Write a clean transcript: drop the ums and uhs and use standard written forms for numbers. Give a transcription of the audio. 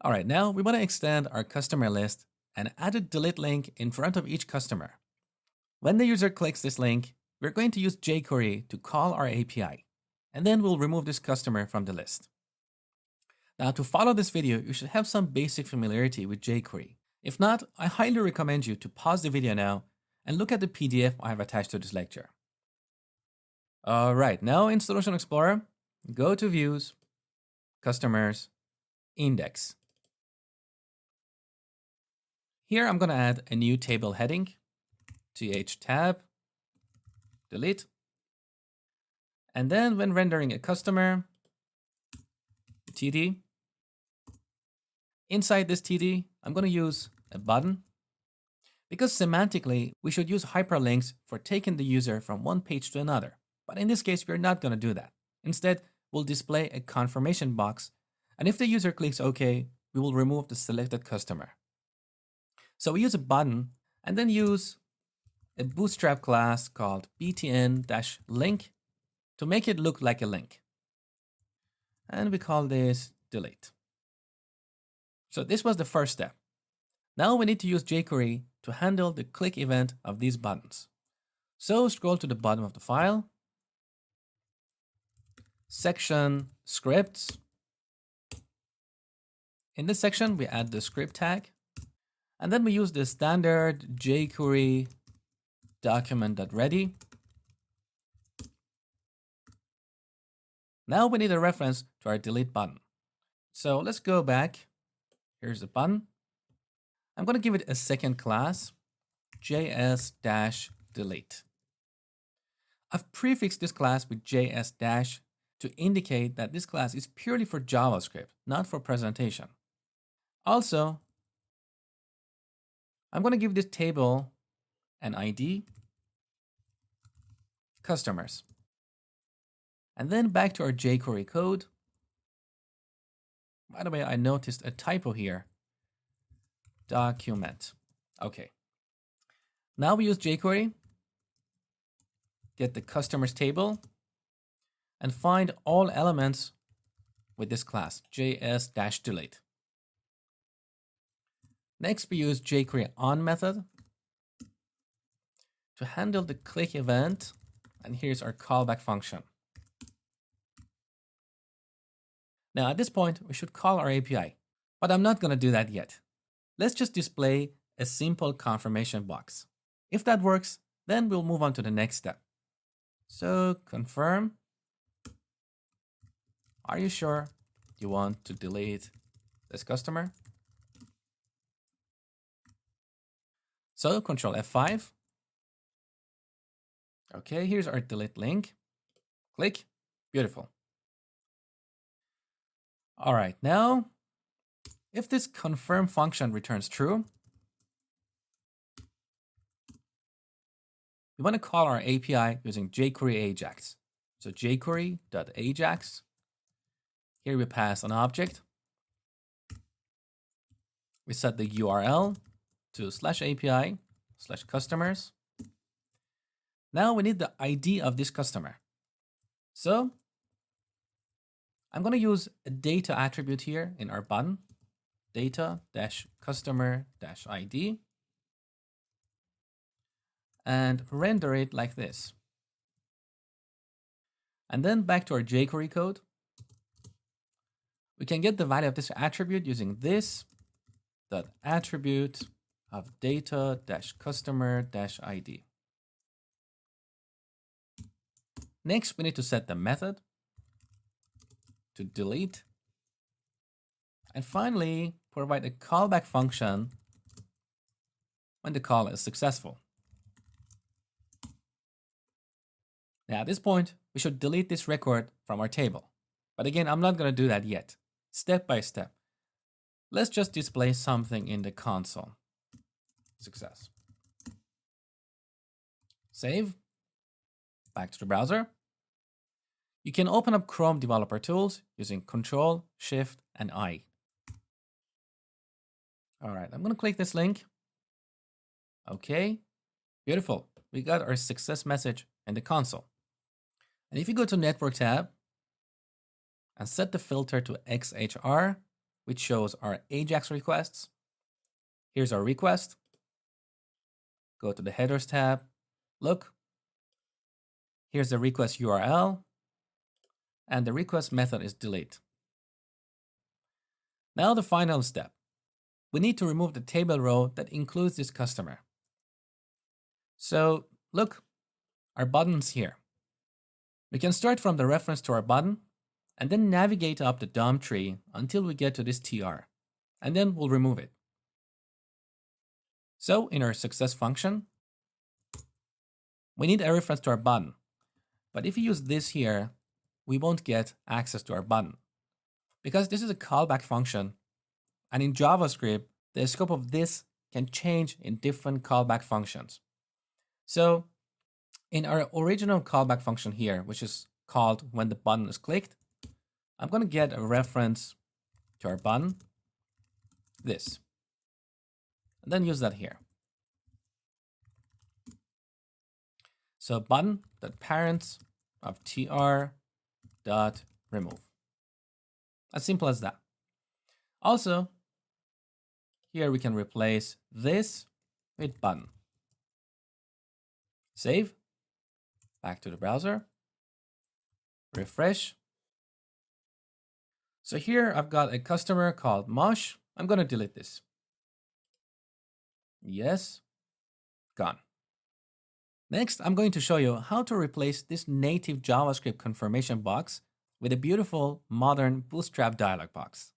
All right, now we want to extend our customer list and add a delete link in front of each customer. When the user clicks this link, we're going to use jQuery to call our API, and then we'll remove this customer from the list. Now, to follow this video, you should have some basic familiarity with jQuery. If not, I highly recommend you to pause the video now and look at the PDF I have attached to this lecture. All right, now in Solution Explorer, go to Views, Customers, Index. Here I'm going to add a new table heading, th tab, delete. And then when rendering a customer, td. Inside this td, I'm going to use a button because semantically, we should use hyperlinks for taking the user from one page to another. But in this case, we're not going to do that. Instead, we'll display a confirmation box. And if the user clicks OK, we will remove the selected customer. So we use a button and then use a bootstrap class called btn-link to make it look like a link. And we call this delete. So this was the first step. Now we need to use jQuery to handle the click event of these buttons. So scroll to the bottom of the file, section scripts. In this section, we add the script tag, and then we use the standard jQuery document.ready. Now we need a reference to our delete button. So let's go back. Here's the button. I'm going to give it a second class, js-delete. I've prefixed this class with js- to indicate that this class is purely for JavaScript, not for presentation. Also, I'm going to give this table an ID, customers. And then back to our jQuery code. By the way, I noticed a typo here. Document. Okay. Now we use jQuery, get the customers table, and find all elements with this class, js-delete. Next, we use jQuery on method to handle the click event, and here's our callback function. Now at this point, we should call our API, but I'm not going to do that yet. Let's just display a simple confirmation box. If that works, then we'll move on to the next step. So confirm. Are you sure you want to delete this customer? So Control F5. Okay, here's our delete link. Click. Beautiful. All right, now, if this confirm function returns true, we want to call our API using jQuery AJAX. So jQuery.ajax. Here we pass an object. We set the URL to /API/customers. Now we need the ID of this customer. So I'm going to use a data attribute here in our button, data-customer-ID, and render it like this. And then back to our jQuery code. We can get the value of this attribute using this attribute of data-customer-ID. Next, we need to set the method to delete. And finally, provide a callback function when the call is successful. Now at this point, we should delete this record from our table. But again, I'm not going to do that yet. Step by step. Let's just display something in the console. Success. Save. Back to the browser. You can open up Chrome Developer Tools using Control, Shift, and I. All right, I'm going to click this link. Okay, beautiful. We got our success message in the console. And if you go to Network tab and set the filter to XHR, which shows our AJAX requests. Here's our request. Go to the headers tab. Look, here's the request URL, and the request method is delete. Now the final step. We need to remove the table row that includes this customer. So look, our button's here. We can start from the reference to our button and then navigate up the DOM tree until we get to this TR, and then we'll remove it. So in our success function, we need a reference to our button. But if we use this here, we won't get access to our button because this is a callback function. And in JavaScript, the scope of this can change in different callback functions. So in our original callback function here, which is called when the button is clicked, I'm going to get a reference to our button, this, and then use that here. So button.parents of tr.remove. As simple as that. Also, here we can replace this with button. Save. Back to the browser. Refresh. So here I've got a customer called Mosh. I'm going to delete this. Yes. Gone. Next, I'm going to show you how to replace this native JavaScript confirmation box with a beautiful modern Bootstrap dialog box.